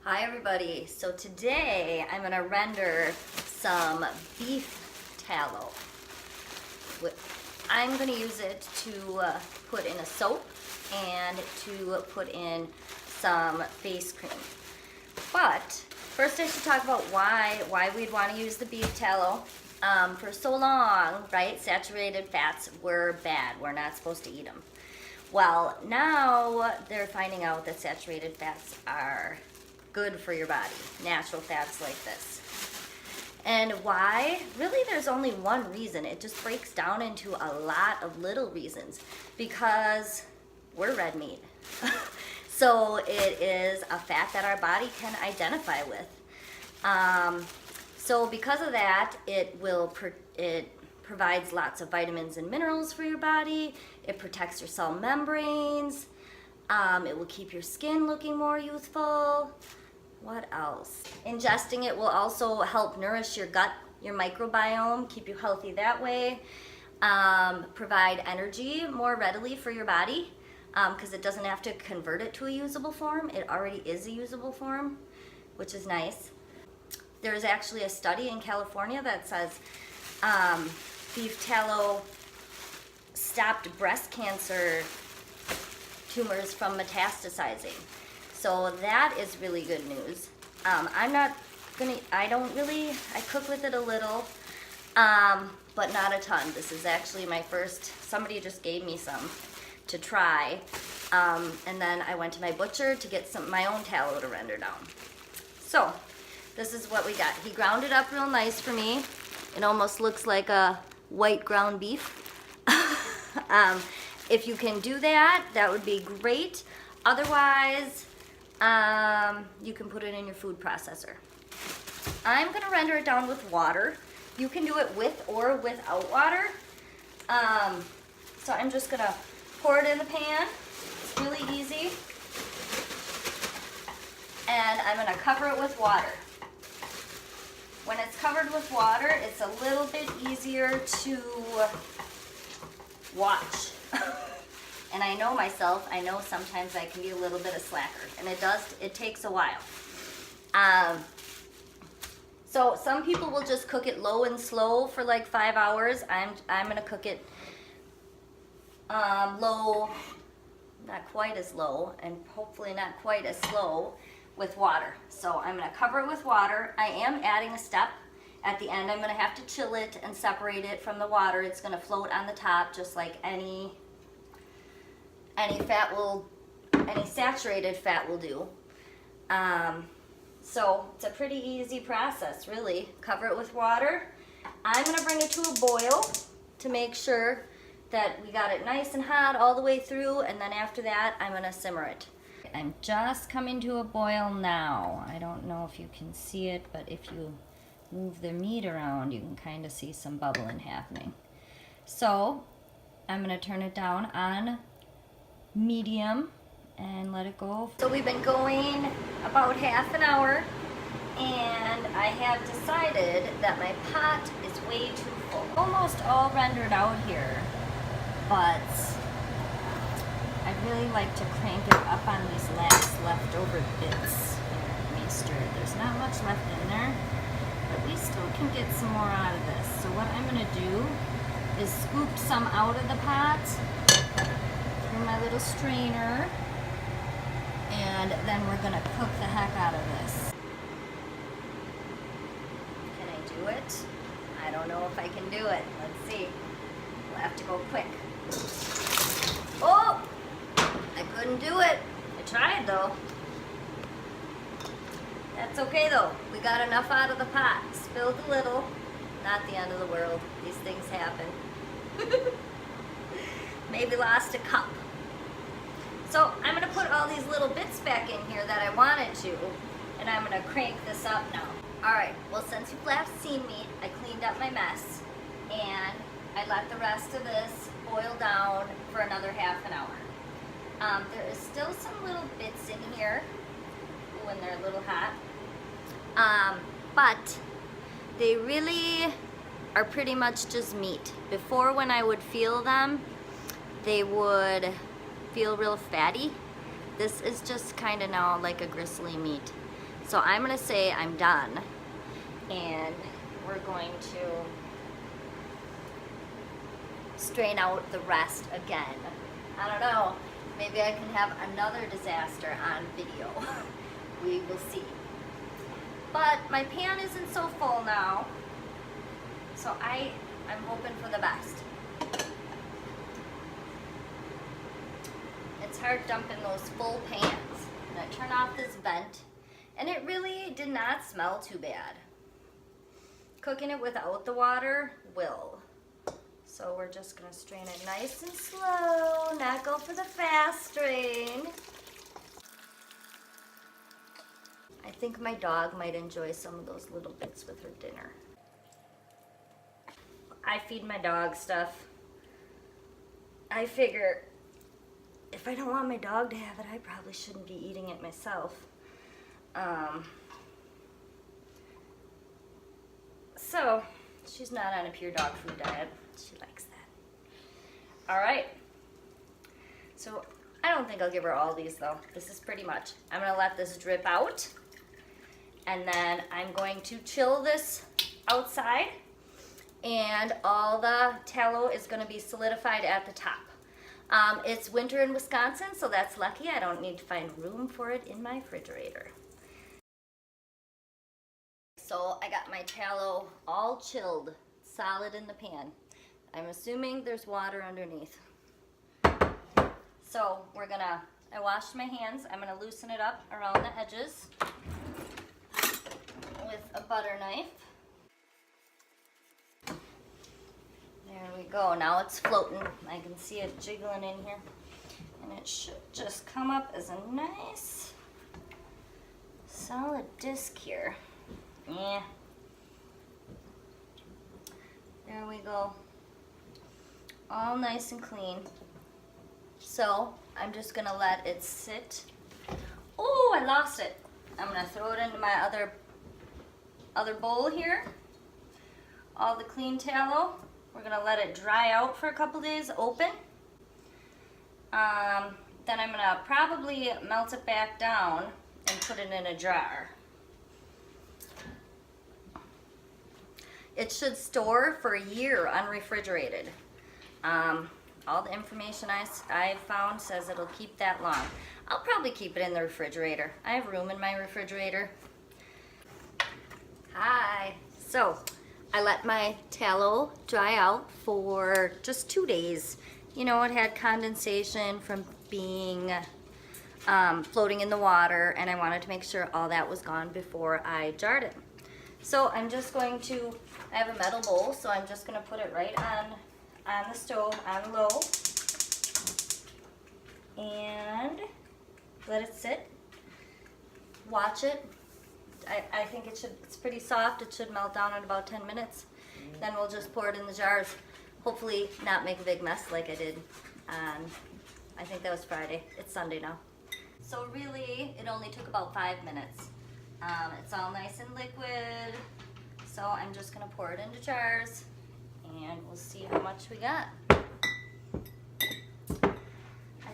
Hi everybody, so today I'm going to render some beef tallow. I'm going to use it to put in a soap and to put in some face cream. But first I should talk about why we'd want to use the beef tallow. For so long, right, saturated fats were bad. We're not supposed to eat them. Well, now they're finding out that saturated fats are good for your body, natural fats like this. And why? Really, there's only one reason. It just breaks down into a lot of little reasons, because we're red meat. So it is a fat that our body can identify with. So because of that, it provides lots of vitamins and minerals for your body. It protects your cell membranes. It will keep your skin looking more youthful. What else? Ingesting it will also help nourish your gut, your microbiome, keep you healthy that way. Provide energy more readily for your body, because it doesn't have to convert it to a usable form. It already is a usable form, which is nice. There's actually a study in California that says beef tallow stopped breast cancer tumors from metastasizing. So that is really good news. I cook with it a little, but not a ton. This is actually my first, somebody just gave me some to try. And then I went to my butcher to get my own tallow to render down. So this is what we got. He ground it up real nice for me. It almost looks like a white ground beef. If you can do that, that would be great. Otherwise, you can put it in your food processor. I'm gonna render it down with water. You can do it with or without water. So I'm just gonna pour it in the pan. It's really easy. And I'm gonna cover it with water. When it's covered with water, it's a little bit easier to watch. And I know myself, I know sometimes I can be a little bit of slacker, and it takes a while. So some people will just cook it low and slow for like 5 hours. I'm gonna cook it low, not quite as low, and hopefully not quite as slow with water. So I'm gonna cover it with water. I am adding a step. At the end, I'm gonna have to chill it and separate it from the water. It's gonna float on the top just like any saturated fat will do. So it's a pretty easy process, really. Cover it with water. I'm gonna bring it to a boil to make sure that we got it nice and hot all the way through, and then after that, I'm gonna simmer it. I'm just coming to a boil now. I don't know if you can see it, but if you move the meat around, you can kind of see some bubbling happening. So I'm gonna turn it down on medium and let it go. So we've been going about half an hour, and I have decided that my pot is way too full. Almost all rendered out here, but I'd really like to crank it up on these last leftover bits. Here, let me stir it. There's not much left in there, but we still can get some more out of this. So what I'm gonna do is scoop some out of the pot through my little strainer, and then we're gonna cook the heck out of this. Can I do it? I don't know if I can do it. Let's see. We'll have to go quick. Oh! I couldn't do it. I tried though. That's okay though. We got enough out of the pot. Spilled a little. Not the end of the world. These things happen. Maybe lost a cup. So I'm gonna put all these little bits back in here that I wanted to, and I'm gonna crank this up now. All right, well, since you've last seen me, I cleaned up my mess, and I let the rest of this boil down for another half an hour. There is still some little bits in here when they're a little hot, but they really are pretty much just meat. Before, when I would feel them, they would feel real fatty. This is just kind of now like a gristly meat. So I'm gonna say I'm done, and we're going to strain out the rest again. I don't know, maybe I can have another disaster on video. We will see. But my pan isn't so full now, so I'm hoping for the best. It's hard dumping those full pans. I'm gonna turn off this vent, and it really did not smell too bad. Cooking it without the water will. So we're just gonna strain it nice and slow, not go for the fast strain. I think my dog might enjoy some of those little bits with her dinner. I feed my dog stuff. I figure if I don't want my dog to have it, I probably shouldn't be eating it myself. So she's not on a pure dog food diet. She likes that. All right. So I don't think I'll give her all these though. This is pretty much. I'm gonna let this drip out, and then I'm going to chill this outside, and all the tallow is gonna be solidified at the top. It's winter in Wisconsin, so that's lucky. I don't need to find room for it in my refrigerator. So I got my tallow all chilled, solid in the pan. I'm assuming there's water underneath. So I washed my hands. I'm gonna loosen it up around the edges with a butter knife. There we go. Now it's floating. I can see it jiggling in here. And it should just come up as a nice solid disc here. Yeah. There we go. All nice and clean. So I'm just gonna let it sit. Oh, I lost it. I'm gonna throw it into my other bowl here. All the clean tallow. We're gonna let it dry out for a couple days open. Then I'm gonna probably melt it back down and put it in a jar. It should store for a year unrefrigerated. All the information I found says it'll keep that long. I'll probably keep it in the refrigerator. I have room in my refrigerator. Hi. So I let my tallow dry out for just 2 days. You know, it had condensation from being floating in the water, and I wanted to make sure all that was gone before I jarred it. So I'm just going to, I have a metal bowl, so I'm just going to put it right on the stove on low and let it sit. Watch it. I think it's pretty soft. It should melt down in about 10 minutes. Then we'll just pour it in the jars. Hopefully not make a big mess like I did on, I think that was Friday. It's Sunday now. So really, it only took about 5 minutes. It's all nice and liquid. So I'm just gonna pour it into jars, and we'll see how much we got. I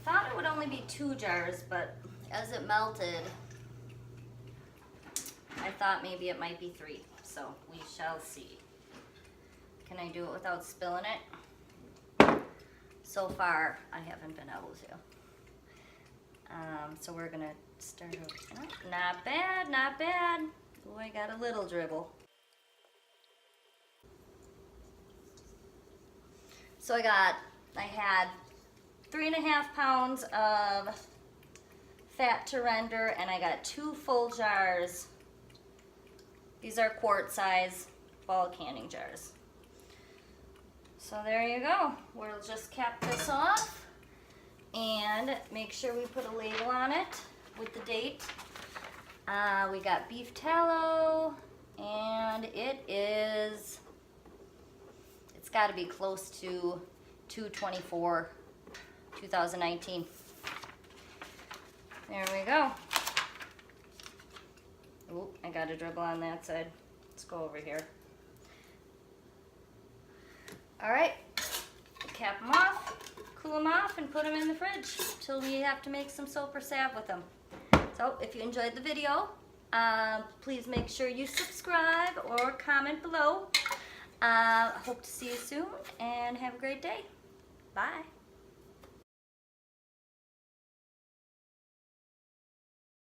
thought it would only be 2 jars, but as it melted, I thought maybe it might be 3, so we shall see. Can I do it without spilling it? So far, I haven't been able to. So we're gonna start over. Oh, not bad, not bad. Oh, I got a little dribble. So I had 3.5 pounds of fat to render, and I got 2 full jars. These are quart size ball canning jars. So there you go. We'll just cap this off and make sure we put a label on it with the date. We got Beef Tallow, and it's got to be close to 2/24, 2019. There we go. Ooh, I got a dribble on that side. Let's go over here. All right, cap them off, cool them off, and put them in the fridge till we have to make some soap or salve with them. So if you enjoyed the video, Please make sure you subscribe or comment below. Hope to see you soon and have a great day. Bye.